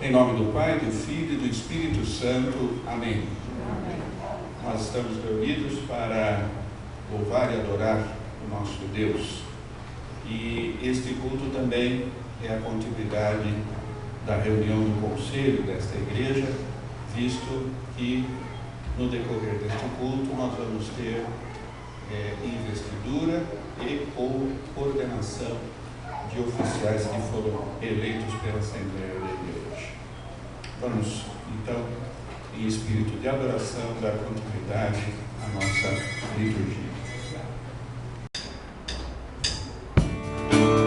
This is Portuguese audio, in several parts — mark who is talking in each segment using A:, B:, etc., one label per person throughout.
A: Em nome do Pai, do Filho e do Espírito Santo. Amém. Nós estamos reunidos para louvar e adorar o nosso Deus. E este culto também é a continuidade da reunião do conselho desta igreja, visto que no decorrer deste culto nós vamos ter investidura e ou ordenação de oficiais que foram eleitos pela Assembleia da Igreja. Vamos, então, em espírito de adoração, dar continuidade à nossa liturgia.
B: Yeah.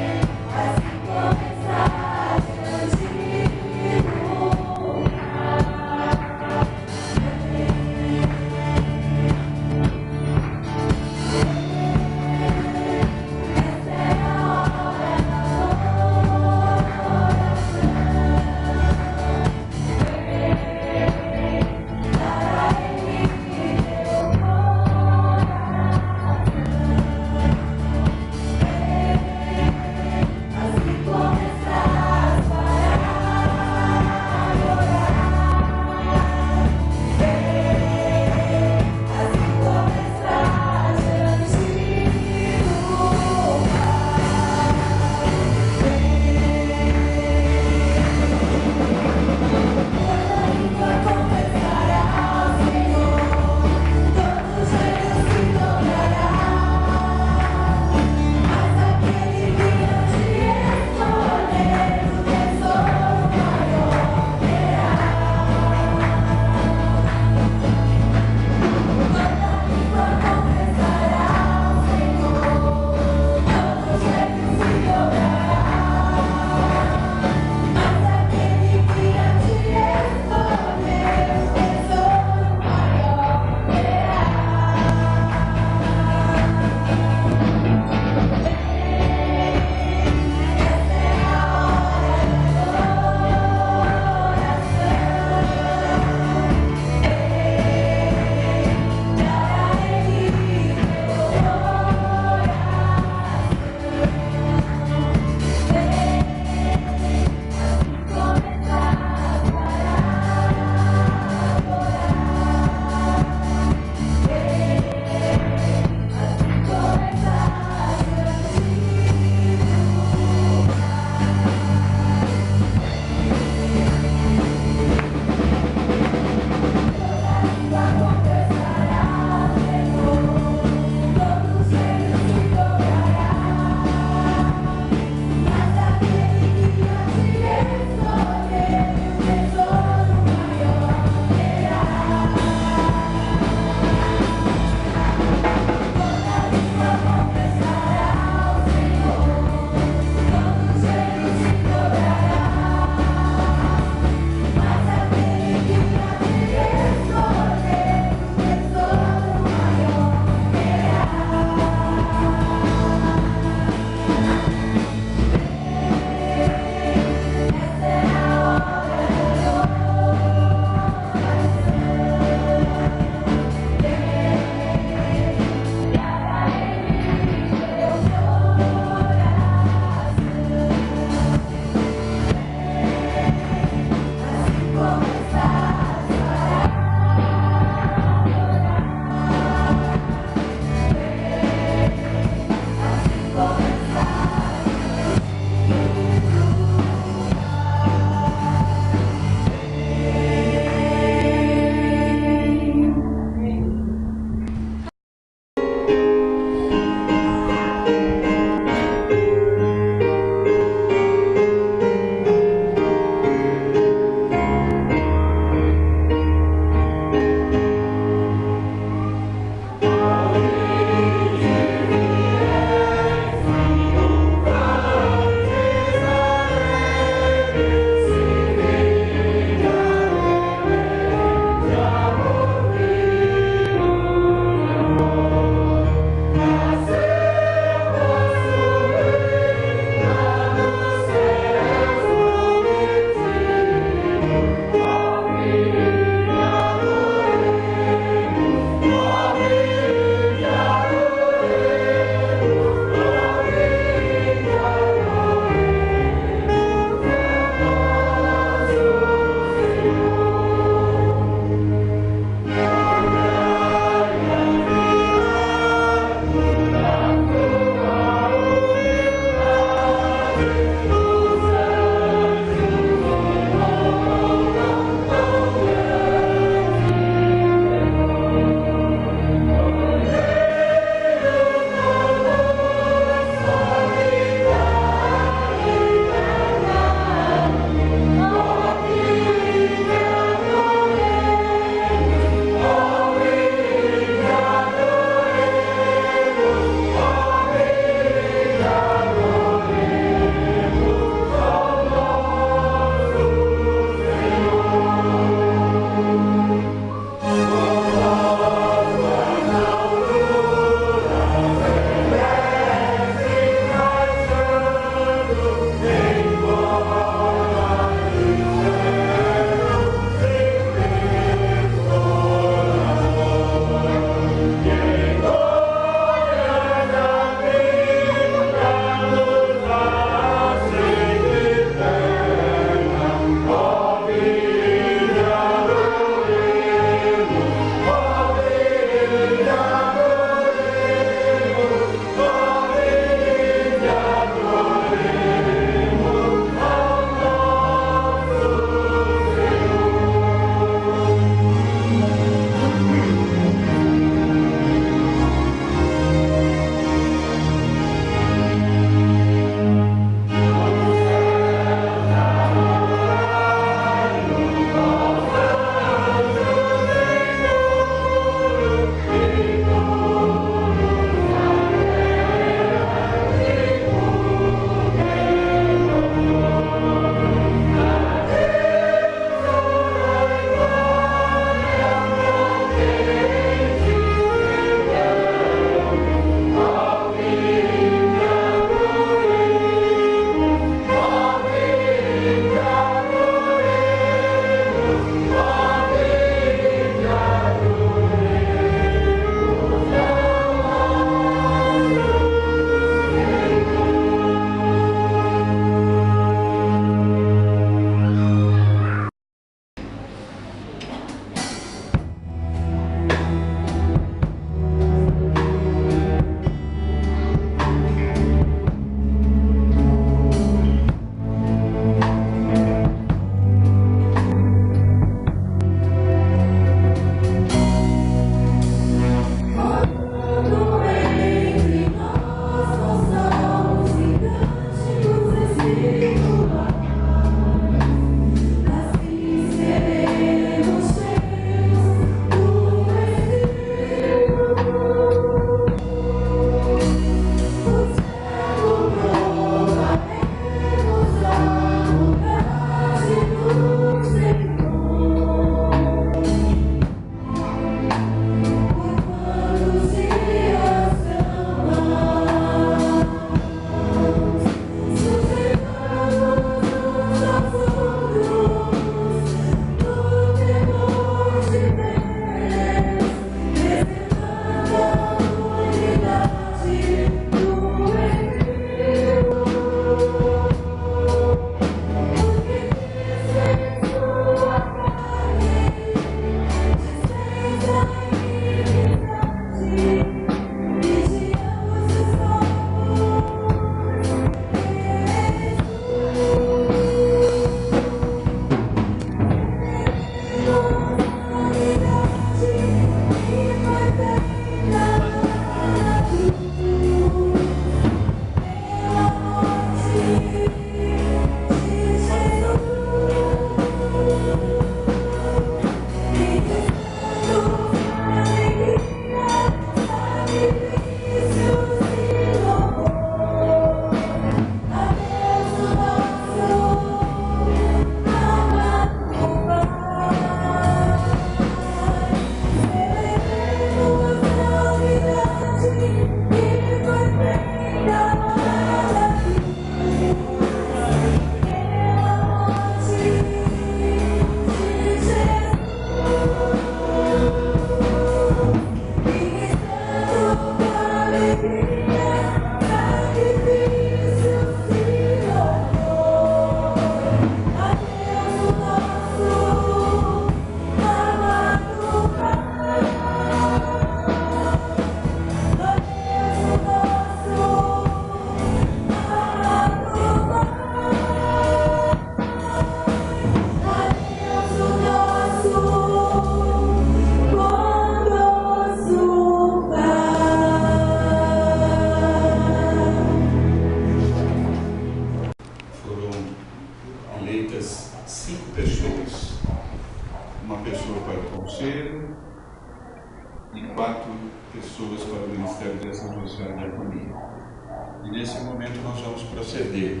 A: E nesse momento nós vamos proceder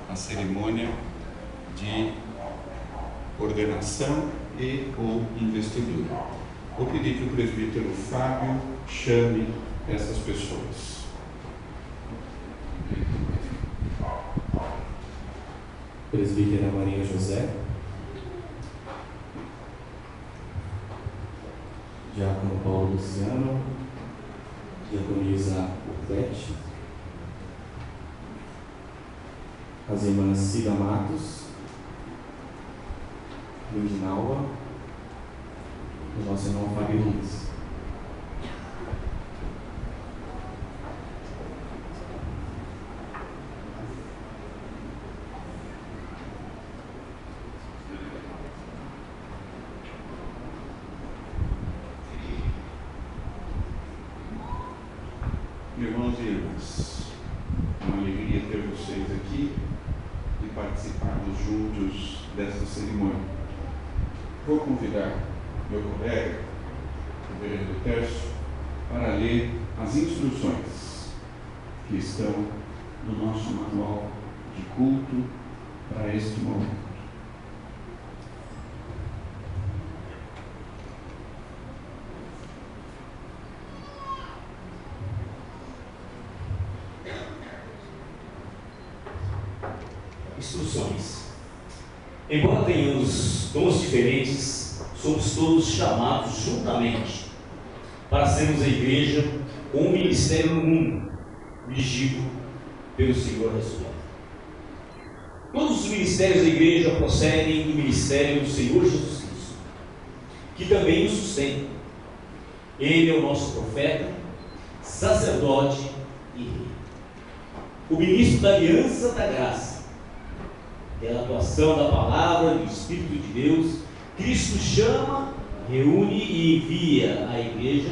A: à cerimônia de ordenação e ou investidura. Vou pedir que o presbítero Fábio chame essas pessoas.
B: Presbítera Maria José, Diácono Paulo Luciano, Diaconisa Urtete, as irmãs Cida Matos, Lindinalva, o nosso irmão Fábio Luiz.
A: Irmãos e irmãs, é uma alegria ter vocês aqui e participarmos juntos desta cerimônia. Vou convidar meu colega, o vereador Tércio, para ler as instruções que estão no nosso manual de culto para este momento.
C: Instruções. Embora tenhamos dons diferentes, somos todos chamados juntamente para sermos a igreja com um ministério no mundo, dirigido pelo Senhor ressurreto. Todos os ministérios da igreja procedem do ministério do Senhor Jesus Cristo, que também o sustenta. Ele é o nosso profeta, sacerdote e rei. O ministro da aliança da graça, pela atuação da palavra do Espírito de Deus, Cristo chama, reúne e envia à igreja,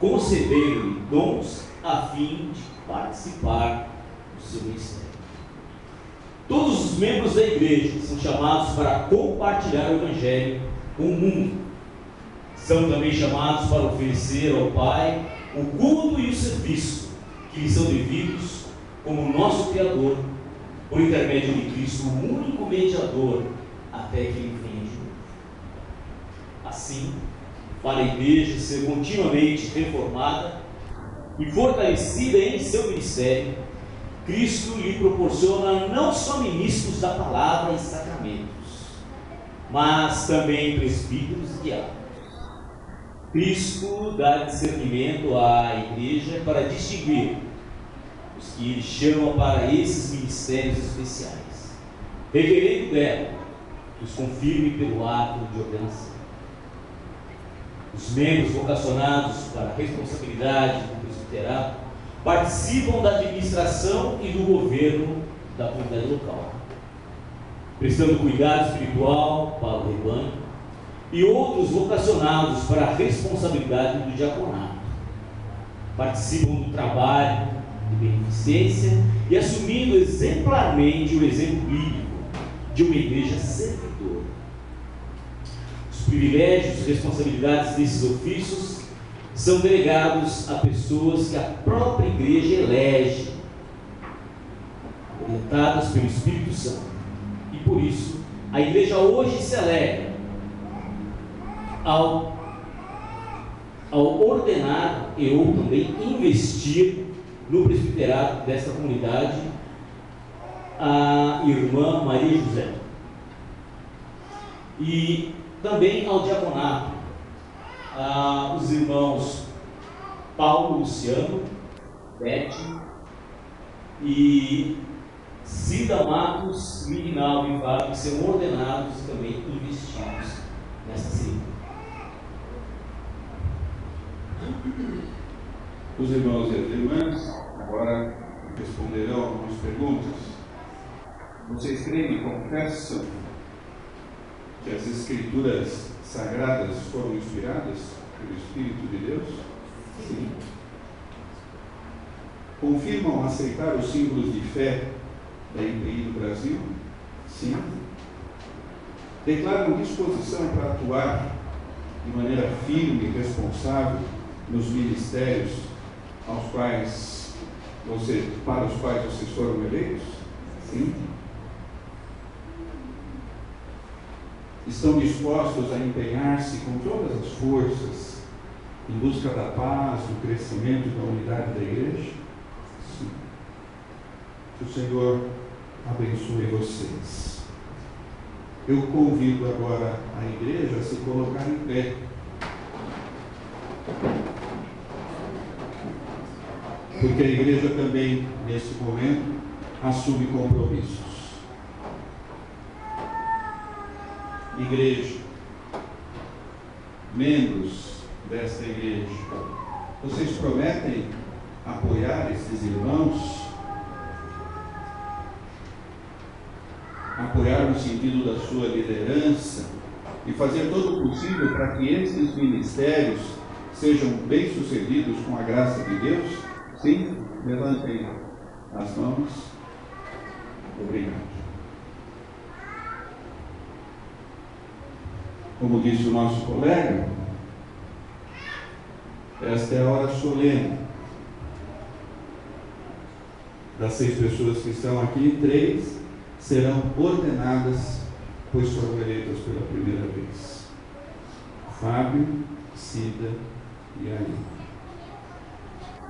C: concedendo-lhe dons a fim de participar do seu ministério. Todos os membros da igreja são chamados para compartilhar o Evangelho com o mundo. São também chamados para oferecer ao Pai o culto e o serviço que lhes são devidos como nosso Criador, por intermédio de Cristo, o único mediador, até que ele venha de novo. Assim, para a igreja ser continuamente reformada e fortalecida em seu ministério, Cristo lhe proporciona não só ministros da palavra e sacramentos, mas também presbíteros e diáconos. Cristo dá discernimento à igreja para distinguir os que ele chama para esses ministérios especiais, requerendo dela que os confirme pelo ato de ordenação. Os membros vocacionados para a responsabilidade do presbiterato participam da administração e do governo da comunidade local, prestando cuidado espiritual para o rebanho, e outros vocacionados para a responsabilidade do diaconato participam do trabalho de beneficência e assumindo exemplarmente o exemplo bíblico de uma igreja servidora. Os privilégios e responsabilidades desses ofícios são delegados a pessoas que a própria igreja elege, orientadas pelo Espírito Santo. E por isso, a igreja hoje se alegra ao ordenar e ou também investir no presbiterato desta comunidade a irmã Maria José, e também ao diaconato os irmãos Paulo Luciano, Beth e Cida Matos, Mirinaldo e Fábio, que serão ordenados também investidos nesta cerimônia.
A: Os irmãos e as irmãs agora responderão algumas perguntas. Vocês creem e confessam que as Escrituras Sagradas foram inspiradas pelo Espírito de Deus? Sim. Confirmam aceitar os símbolos de fé da IPI do Brasil? Sim. Declaram disposição para atuar de maneira firme e responsável nos ministérios para os quais vocês foram eleitos? Sim. Estão dispostos a empenhar-se com todas as forças em busca da paz, do crescimento e da unidade da igreja? Sim. Que o Senhor abençoe vocês. Eu convido agora a igreja a se colocar em pé. Porque a igreja também, nesse momento, assume compromissos. Igreja, membros desta igreja, vocês prometem apoiar esses irmãos? Apoiar no sentido da sua liderança e fazer todo o possível para que esses ministérios sejam bem-sucedidos com a graça de Deus? Sim? Levantem as mãos. Obrigado. Como disse o nosso colega, esta é a hora solene. Das 6 pessoas que estão aqui, 3 serão ordenadas, pois foram eleitas pela primeira vez. Fábio, Cida e Ari.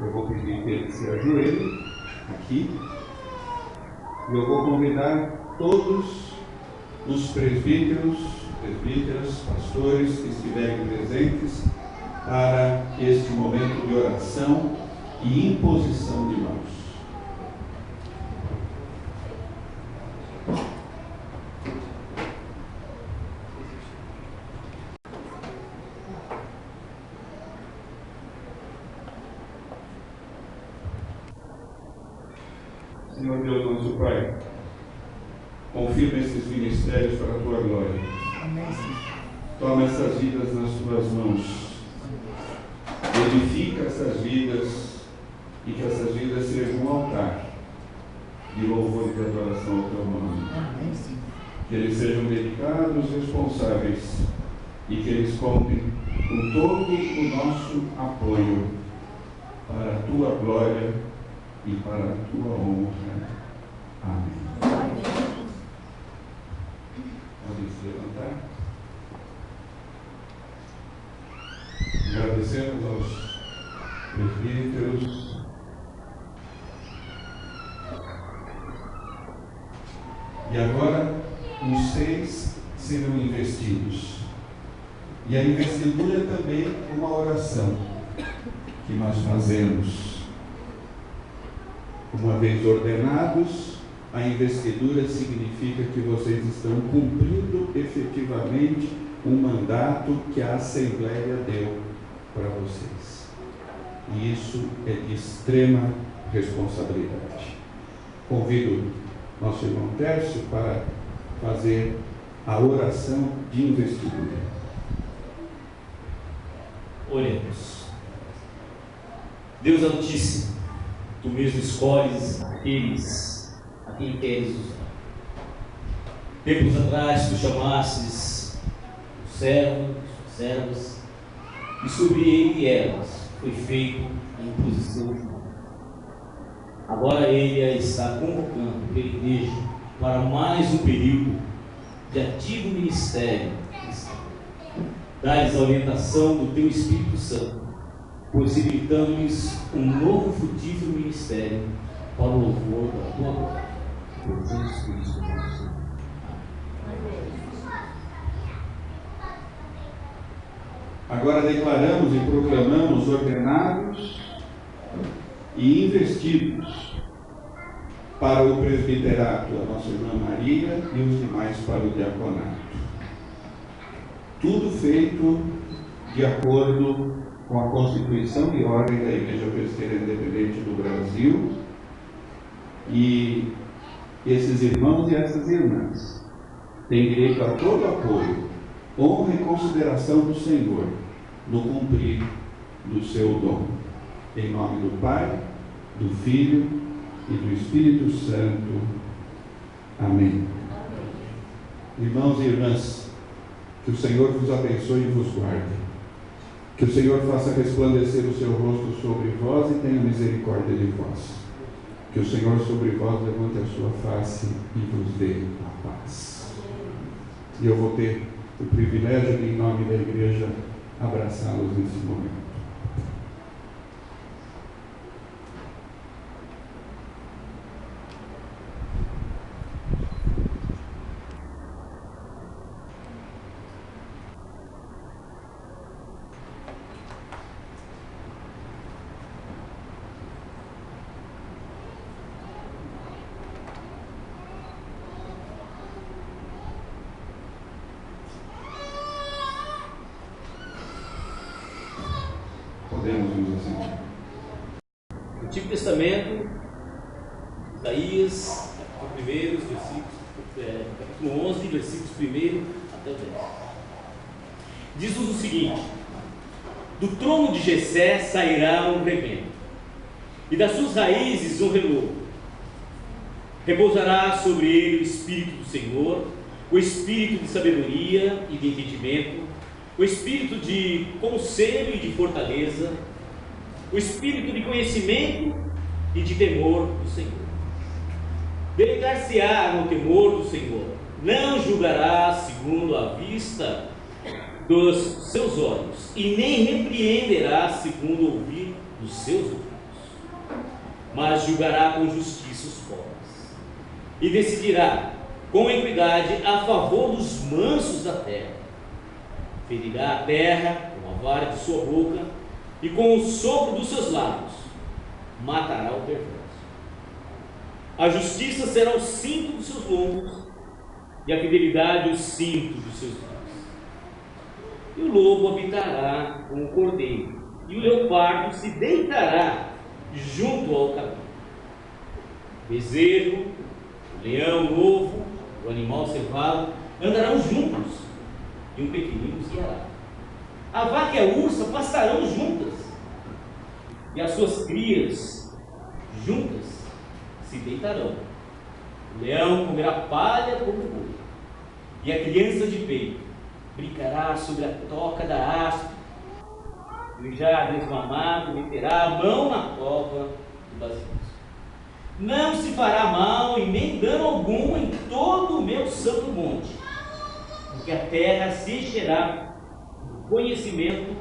A: Eu vou pedir que ele se ajoelhe aqui. E eu vou convidar todos os presbíteras, pastores que estiverem presentes para este momento de oração e imposição de mãos. Senhor Deus, nosso Pai, confirma esses ministérios para a Tua glória.
D: Amém.
A: Toma essas vidas nas Tuas mãos. Edifica essas vidas e que essas vidas sejam um altar de louvor e de adoração ao Teu nome.
D: Amém, Senhor.
A: Que eles sejam dedicados, responsáveis e que eles contem com todo o nosso apoio para a Tua glória e para a Tua honra. Amém. Podem se levantar. Agradecemos aos presbíteros. E agora, os 6 serão investidos. E a investidura é também uma oração que nós fazemos. Uma vez ordenados, a investidura significa que vocês estão cumprindo efetivamente um mandato que a Assembleia deu para vocês. E isso é de extrema responsabilidade. Convido nosso irmão Tércio para fazer a oração de investidura.
C: Oremos. Deus Altíssimo, Tu mesmo escolhes aqueles a quem queres usar. Tempos atrás, Tu chamastes servos, e sobre ele e elas foi feita a imposição de mão. Agora Ele a está convocando pela igreja para mais um período de ativo ministério cristão. Dá-lhes a orientação do Teu Espírito Santo, possibilitando-lhes um novo frutífero ministério para o louvor da Tua glória. Por Jesus Cristo, nosso Senhor.
A: Agora declaramos e proclamamos ordenados e investidos para o presbiterato, a nossa irmã Maria e os demais para o diaconato. Tudo feito de acordo com a Constituição e ordem da Igreja Presbiteriana Independente do Brasil, e esses irmãos e essas irmãs têm direito a todo apoio, honra e consideração do Senhor no cumprir do seu dom. Em nome do Pai, do Filho e do Espírito Santo. Amém. Irmãos e irmãs, que o Senhor vos abençoe e vos guarde. Que o Senhor faça resplandecer o seu rosto sobre vós e tenha misericórdia de vós. Que o Senhor sobre vós levante a sua face e vos dê a paz. E eu vou ter o privilégio de, em nome da igreja, abraçá-los nesse momento.
C: Antigo Testamento, Isaías, capítulo 11, versículos 1 até o 10. Diz-nos o seguinte: do trono de Jessé sairá um rebento, e das suas raízes um renovo. Repousará sobre ele o Espírito do Senhor, o Espírito de sabedoria e de entendimento, o Espírito de conselho e de fortaleza, o Espírito de conhecimento e de temor do Senhor. Delegar-se-á no temor do Senhor, não julgará segundo a vista dos seus olhos, e nem repreenderá segundo o ouvir dos seus ouvidos, mas julgará com justiça os pobres, e decidirá com equidade a favor dos mansos da terra. Ferirá a terra com a vara de sua boca, e com o sopro dos seus lábios matará o perverso. A justiça será o cinto dos seus lombos, e a fidelidade o cinto dos seus lábios. E o lobo habitará com o cordeiro, e o leopardo se deitará junto ao caminho. O bezerro, o leão novo, o animal cevado andarão juntos, e um pequenino os guiará. A vaca e a ursa pastarão juntas, e as suas crias juntas se deitarão. O leão comerá palha como o boi, e a criança de peito brincará sobre a toca da aspa, e o já desmamado meterá a mão na cova do basilisco. Não se fará mal e nem dano algum em todo o meu santo monte, porque a terra se encherá do conhecimento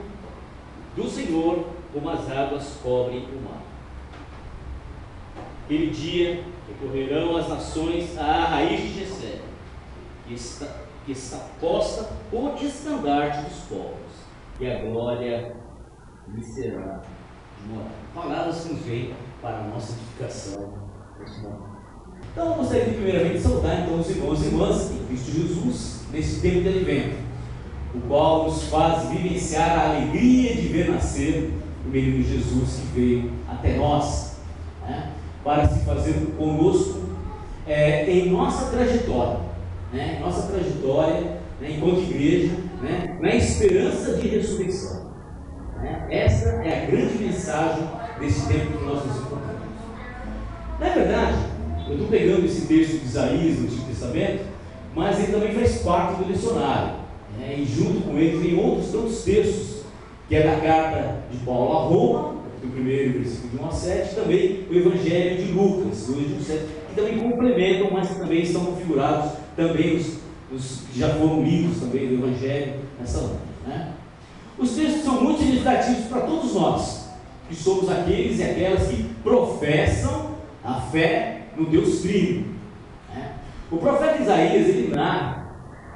C: do Senhor, como as águas cobrem o mar. Aquele dia recorrerão as nações à raiz de Jessé, que está posta por estandarte dos povos, e a glória lhe será de morar. Palavras que nos vêm para a nossa edificação neste momento. Então, eu gostaria de primeiramente saudar então, os irmãos e irmãs em Cristo Jesus nesse tempo de advento, o qual nos faz vivenciar a alegria de ver nascer o menino Jesus que veio até nós, né, para se fazer conosco em nossa trajetória, né, enquanto igreja, né, na esperança de ressurreição. Né? Essa é a grande mensagem desse tempo que nós nos encontramos. Na verdade, eu estou pegando esse texto de Isaías no Antigo Testamento, mas ele também faz parte do lecionário, né? E junto com ele vem outros tantos textos, que é da carta de Paulo a Roma, do primeiro versículo de 1 a 7, também o Evangelho de Lucas, 2 de 1 a 7, que também complementam, mas que também estão configurados também os que já foram lidos também do Evangelho nessa noite, né? Os textos são muito significativos para todos nós, que somos aqueles e aquelas que professam a fé no Deus Trino, né? O profeta Isaías, ele narra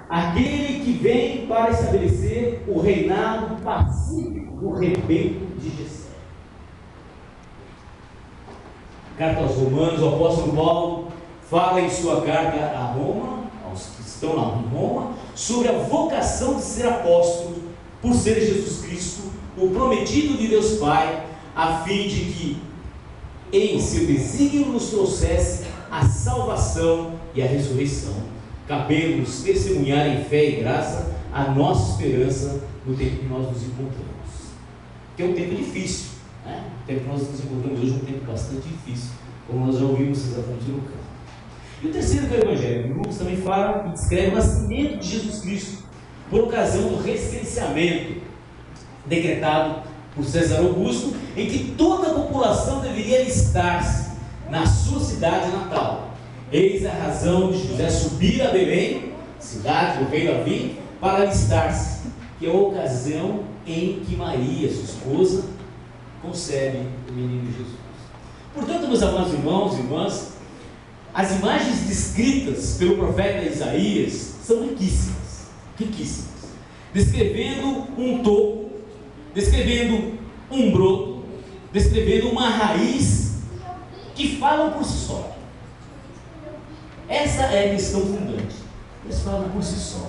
C: aquele que vem para estabelecer o reinado pacífico do rebento de Jessé. carta aos Romanos, o apóstolo Paulo fala em sua carta a Roma, aos que estão lá em Roma, sobre a vocação de ser apóstolo, por ser Jesus Cristo, o prometido de Deus Pai, a fim de que em seu desígnio nos trouxesse a salvação e a ressurreição, cabendo-nos testemunhar em fé e graça a nossa esperança no tempo que nós nos encontramos, que é um tempo difícil, né? O tempo que nós nos encontramos hoje é um tempo bastante difícil, como nós já ouvimos exatamente no canto. E o terceiro, que é o Evangelho, Lucas também fala e descreve o nascimento de Jesus Cristo por ocasião do recenseamento decretado por César Augusto, em que toda a população deveria alistar-se na sua cidade natal. Eis a razão de José subir a Belém, cidade do rei Davi, para alistar-se, que é a ocasião em que Maria, sua esposa, concebe o menino Jesus. Portanto, meus amados irmãos e irmãs, as imagens descritas pelo profeta Isaías são riquíssimas, riquíssimas, descrevendo um toco, descrevendo um broto, descrevendo uma raiz que falam por si só. Essa é a questão fundante. Eles falam por si só.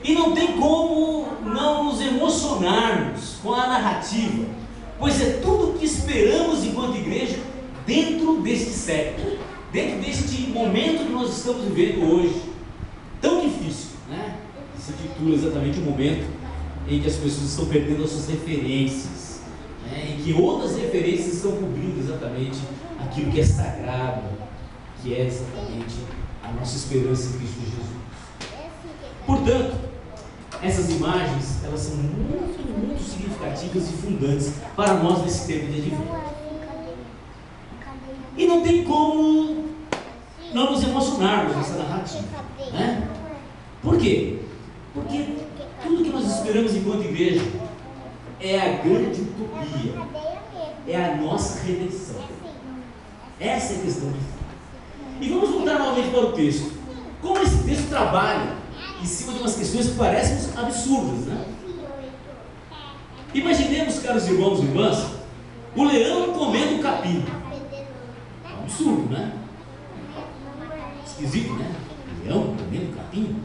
C: E não tem como não nos emocionarmos com a narrativa, pois é tudo o que esperamos enquanto igreja dentro deste século, dentro deste momento que nós estamos vivendo hoje, tão difícil, né? Se titula exatamente o momento em que as pessoas estão perdendo as suas referências, né? Em que outras referências estão cobrindo exatamente aquilo que é sagrado, que é exatamente a nossa esperança em Cristo Jesus. Portanto, essas imagens, elas são muito significativas e fundantes para nós nesse tempo de advento. E não tem como não nos emocionarmos nessa narrativa, né? Por quê? Porque tudo que nós esperamos enquanto igreja é a grande utopia, é a nossa redenção. Essa é a questão de fato. E vamos voltar novamente para o texto. Como esse texto trabalha em cima de umas questões que parecem absurdas, né? Imaginemos, caros irmãos e irmãs, o leão comendo o capim. É um absurdo, né? Esquisito, né? Leão comendo capim.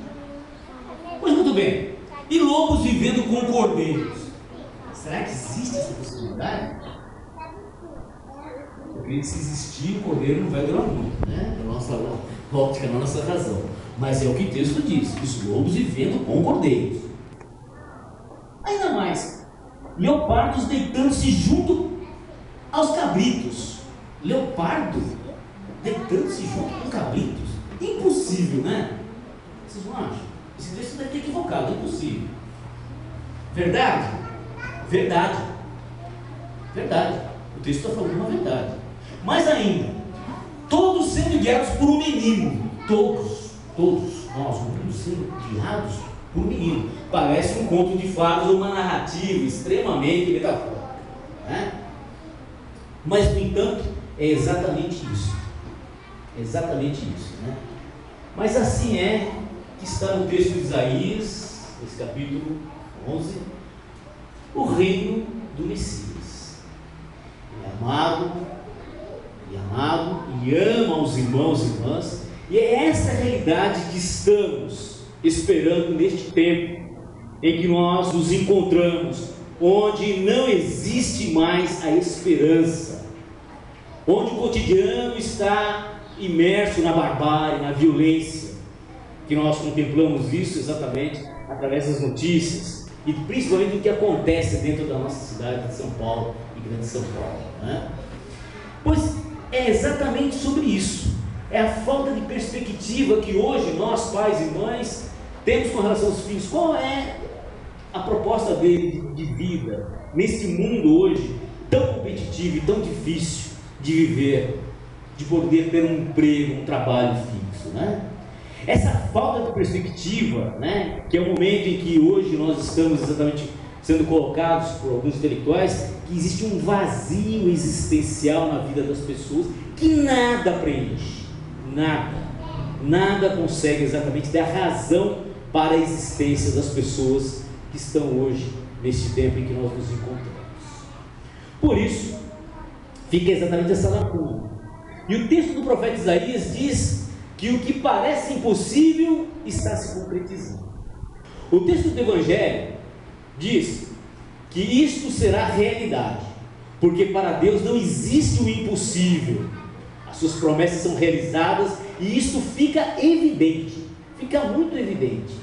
C: Pois muito bem. E lobos vivendo com cordeiros. Será que existe essa possibilidade? Eu creio que se existir, o cordeiro não vai durar muito, né? Na nossa óptica, na nossa razão. Mas é o que o texto diz: os lobos vivendo com cordeiros. Ainda mais, leopardos deitando-se junto aos cabritos. Leopardo deitando-se junto com cabritos. Impossível, né? Vocês não acham? Esse texto deve ter equivocado, é impossível. Verdade? Verdade. Verdade. O texto está falando uma verdade. Mais ainda, todos sendo guiados por um menino. Todos nós vamos sendo guiados por um menino. Parece um conto de fadas ou uma narrativa extremamente metafórica, né? Mas, no entanto, é exatamente isso. É exatamente isso, né? Mas assim é que está no texto de Isaías, esse capítulo 11, o reino do Messias. Ele é amado e ama os irmãos e irmãs, e é essa a realidade que estamos esperando neste tempo em que nós nos encontramos, onde não existe mais a esperança, onde o cotidiano está imerso na barbárie, na violência, que nós contemplamos isso exatamente através das notícias e principalmente do que acontece dentro da nossa cidade de São Paulo e Grande São Paulo, né? Pois é exatamente sobre isso, é a falta de perspectiva que hoje nós, pais e mães, temos com relação aos filhos. Qual é a proposta dele de vida nesse mundo hoje tão competitivo e tão difícil de viver, de poder ter um emprego, um trabalho fixo, né? Essa falta de perspectiva, né, que é o momento em que hoje nós estamos exatamente sendo colocados por alguns intelectuais, que existe um vazio existencial na vida das pessoas que nada preenche, nada consegue exatamente dar razão para a existência das pessoas que estão hoje neste tempo em que nós nos encontramos. Por isso fica exatamente essa lacuna.
D: E o texto do profeta Isaías diz que o que parece impossível está se concretizando. O texto do Evangelho diz que isto será realidade, porque para Deus não existe o impossível. As suas promessas são realizadas e isto fica evidente, fica muito evidente.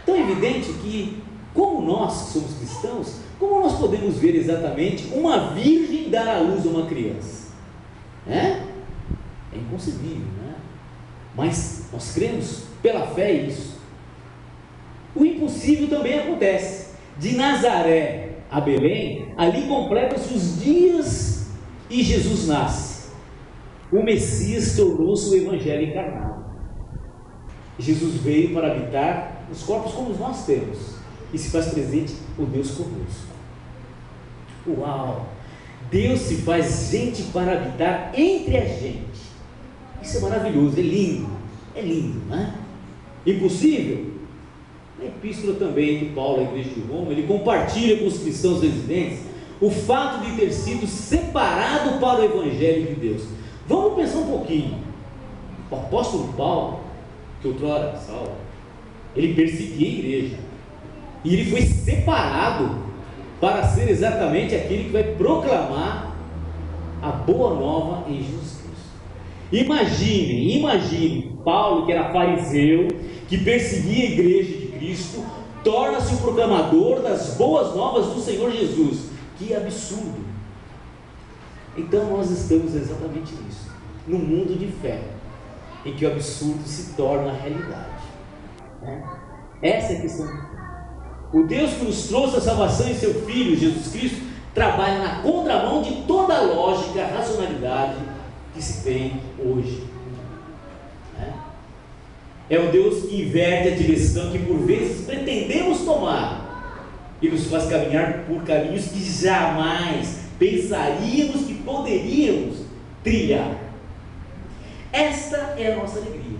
D: Tão evidente que, como nós somos cristãos, como nós podemos ver exatamente uma virgem dar à luz a uma criança? É inconcebível, né? Mas nós cremos pela fé isso. O impossível também acontece. De Nazaré a Belém, ali completam-se os dias e Jesus nasce. O Messias tornou-se o Evangelho encarnado. Jesus veio para habitar os corpos como nós temos e se faz presente o Deus conosco. Uau! Deus se faz gente para habitar entre a gente. Isso é maravilhoso, é lindo, não é? Impossível? Na epístola também de Paulo à igreja de Roma, ele compartilha com os cristãos residentes o fato de ter sido separado para o Evangelho de Deus. Vamos pensar um pouquinho. O apóstolo Paulo, que outrora Saulo, ele perseguia a igreja, e ele foi separado para ser exatamente aquele que vai proclamar a boa nova em Jesus Cristo. Imagine Paulo, que era fariseu, que perseguia a igreja de Cristo, torna-se o proclamador das boas novas do Senhor Jesus. Que absurdo! Então nós estamos exatamente nisso, num mundo de fé, em que o absurdo se torna realidade, né? Essa é a questão. O Deus que nos trouxe a salvação em seu Filho, Jesus Cristo, trabalha na contramão de toda a lógica, racionalidade que se tem hoje, né? É o Deus que inverte a direção que por vezes pretendemos tomar e nos faz caminhar por caminhos que jamais pensaríamos que poderíamos trilhar. Esta é a nossa alegria.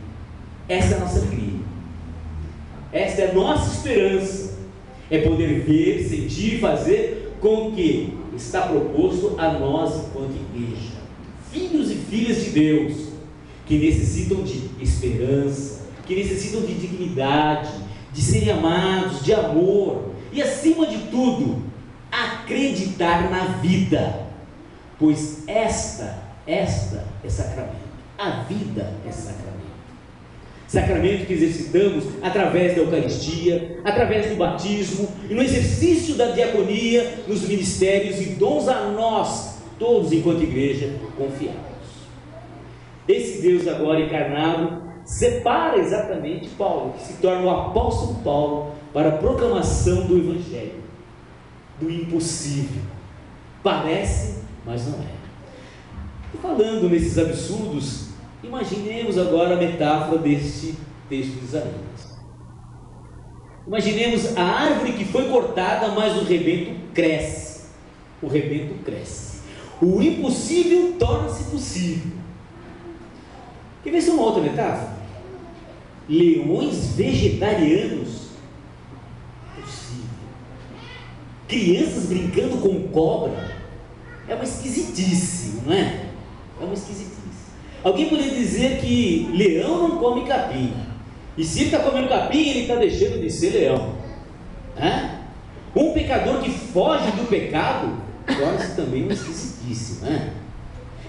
D: Esta é a nossa alegria. Esta é a nossa esperança. É poder ver, sentir e fazer com que está proposto a nós enquanto igreja. Filhos e filhas de Deus, que necessitam de esperança, que necessitam de dignidade, de serem amados, de amor e, acima de tudo, acreditar na vida, pois esta é sacramento. A vida é sacramento. Sacramento que exercitamos através da Eucaristia, através do batismo e no exercício da diaconia, nos ministérios e dons a nós, todos enquanto igreja, confiados. Esse Deus agora encarnado separa exatamente Paulo, que se torna o apóstolo Paulo, para a proclamação do Evangelho, do impossível. Parece, mas não é. E falando nesses absurdos, imaginemos agora a metáfora deste texto de Isaías. Imaginemos a árvore que foi cortada, mas o rebento cresce. O rebento cresce. O impossível torna-se possível. Quer ver se é uma outra metáfora? Leões vegetarianos. Possível. Crianças brincando com cobra. É uma esquisitice, não é? É uma esquisitice. Alguém poderia dizer que leão não come capim, e se ele está comendo capim, ele está deixando de ser leão, né? Um pecador que foge do pecado torna-se também uma esquisitice, né?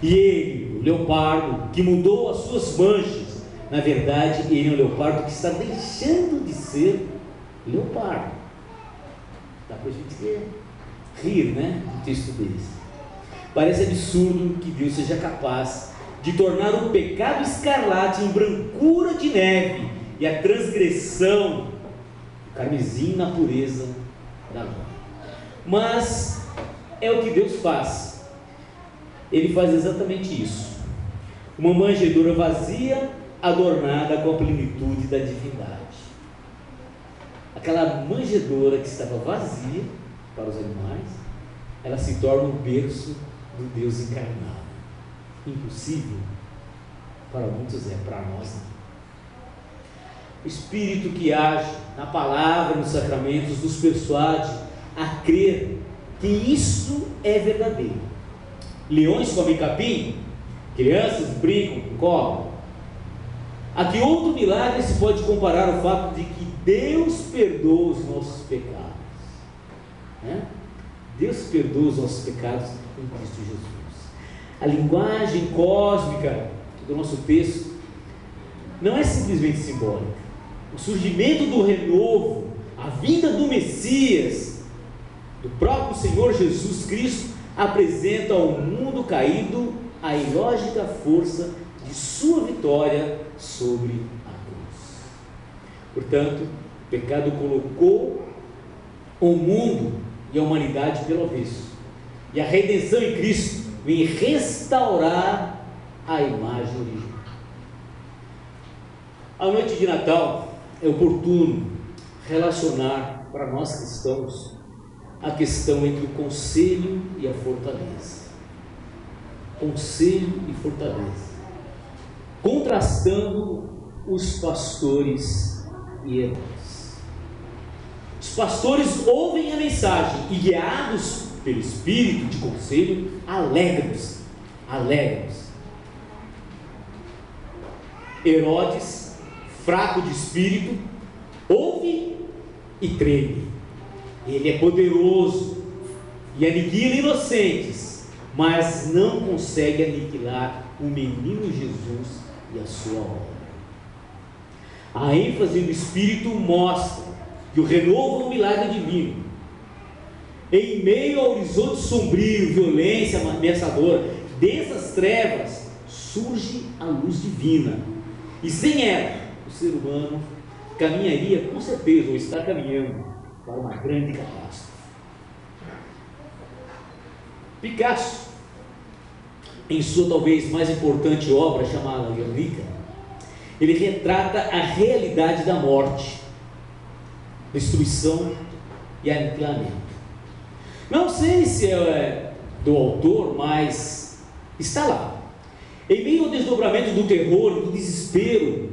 D: E ele, o leopardo, que mudou as suas manchas, na verdade ele é um leopardo que está deixando de ser leopardo. Dá para a gente rir, né? Um texto desse. Parece absurdo que Deus seja capaz de tornar o pecado escarlate em brancura de neve e a transgressão carmesim na pureza da lã. Mas é o que Deus faz. Ele faz exatamente isso. Uma manjedoura vazia adornada com a plenitude da divindade. Aquela manjedoura que estava vazia para os animais, ela se torna o berço do Deus encarnado. Impossível para muitos é, para nós não. O Espírito que age na palavra, nos sacramentos, nos persuade a crer que isso é verdadeiro. Leões comem capim? Crianças brincam, correm. A que outro milagre se pode comparar ao fato de que Deus perdoa os nossos pecados? Deus perdoa os nossos pecados em Cristo Jesus. A linguagem cósmica do nosso texto não é simplesmente simbólica. O surgimento do renovo, a vinda do Messias, do próprio Senhor Jesus Cristo, apresenta ao mundo caído a ilógica força de sua vitória sobre a cruz. Portanto, o pecado colocou o mundo e a humanidade pelo avesso, e a redenção em Cristo vem restaurar a imagem original. A noite de Natal é oportuno relacionar para nós cristãos a questão entre o conselho e a fortaleza. Conselho e fortaleza, contrastando os pastores e heróis. Os pastores ouvem a mensagem e, guiados pelo espírito de conselho, alegram-se. Herodes, fraco de espírito, ouve e treme. Ele é poderoso e aniquila inocentes, mas não consegue aniquilar o menino Jesus e a sua obra. A ênfase do Espírito mostra que o renovo é um milagre divino. Em meio ao horizonte sombrio, violência ameaçadora, dessas trevas, surge a luz divina. E sem ela, o ser humano caminharia com certeza, ou está caminhando, para uma grande catástrofe. Picasso, em sua talvez mais importante obra chamada Guernica, ele retrata a realidade da morte, destruição e aniquilamento. Não sei se é do autor, mas está lá. Em meio ao desdobramento do terror, do desespero,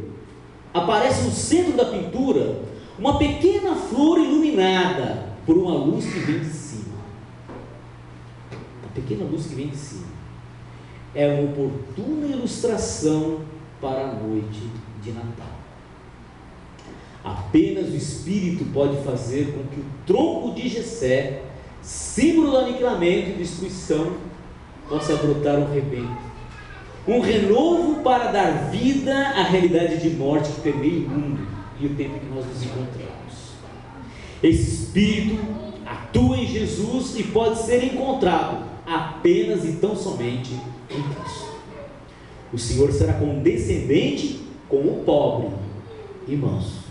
D: aparece no centro da pintura uma pequena flor iluminada por uma luz que vem de cima. Uma pequena luz que vem de cima. É uma oportuna ilustração para a noite de Natal. Apenas o Espírito pode fazer com que o tronco de Jessé, símbolo do aniquilamento e destruição, possa brotar um rebento. Um renovo para dar vida à realidade de morte que permeia o mundo e o tempo que nós nos encontramos. Esse Espírito atua em Jesus e pode ser encontrado apenas e tão somente em Cristo. O Senhor será condescendente com o pobre e manso,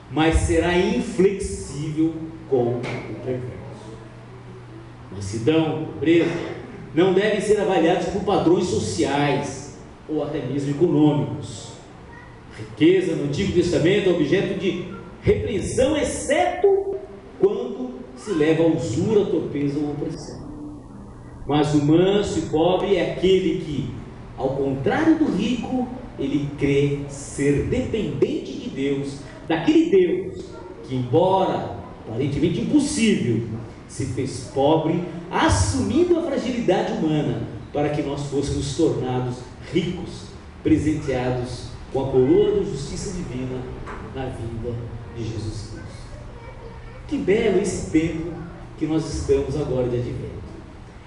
D: mas será inflexível com o perverso. Mansidão, pobreza, não devem ser avaliados por padrões sociais ou até mesmo econômicos. Riqueza no Antigo Testamento é objeto de repreensão, exceto quando se leva a usura, a torpeza ou a opressão. Mas o manso e pobre é aquele que, ao contrário do rico, ele crê ser dependente de Deus, daquele Deus que, embora aparentemente impossível, se fez pobre, assumindo a fragilidade humana, para que nós fôssemos tornados ricos, presenteados com a coroa da justiça divina na vinda de Jesus Cristo. Que belo esse tempo que nós estamos agora de advento.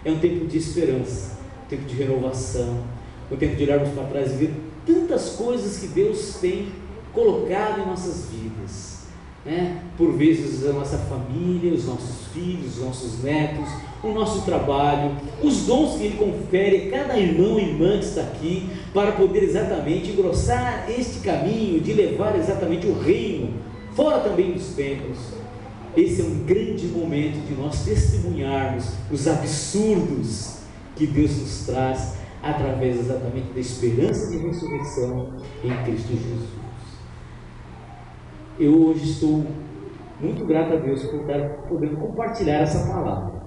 D: É um tempo de esperança, um tempo de renovação, um tempo de olharmos para trás e ver tantas coisas que Deus tem colocado em nossas vidas, né? Por vezes a nossa família, os nossos filhos, os nossos netos, o nosso trabalho, os dons que Ele confere a cada irmão e irmã que está aqui, para poder exatamente engrossar este caminho de levar exatamente o reino, fora também dos templos. Esse é um grande momento de nós testemunharmos os absurdos que Deus nos traz através exatamente da esperança de ressurreição em Cristo Jesus. Eu hoje estou muito grato a Deus por estar podendo compartilhar essa palavra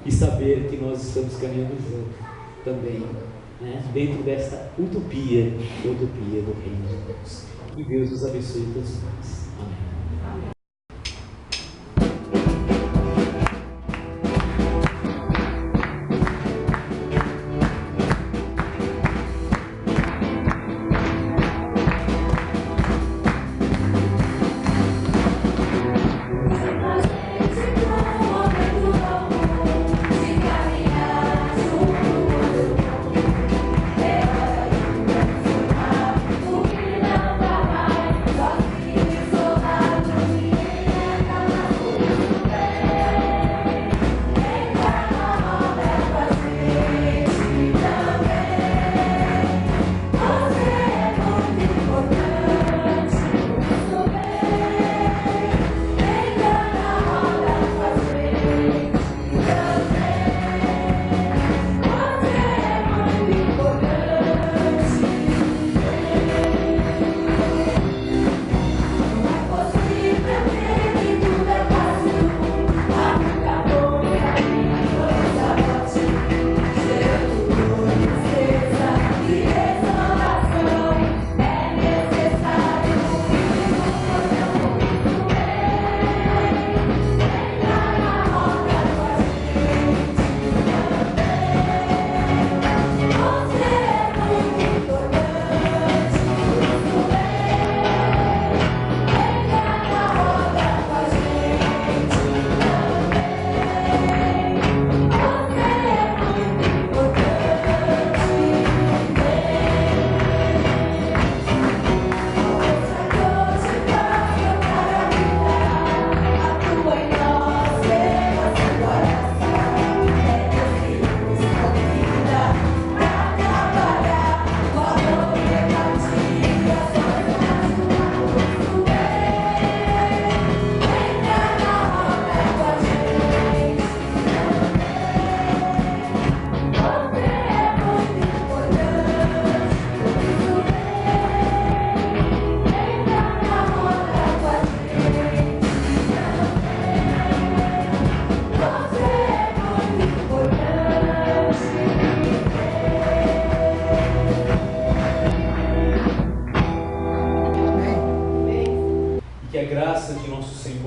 D: e saber que nós estamos caminhando juntos também, né, dentro desta utopia do reino de Deus. Que Deus nos abençoe todos nós. Amém.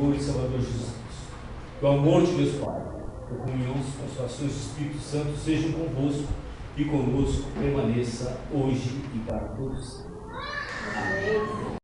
D: Senhor e Salvador Jesus Cristo. Que o amor de Deus Pai, a comunhão, as consolações do Espírito Santo sejam convosco e conosco permaneça hoje e para todos. Amém.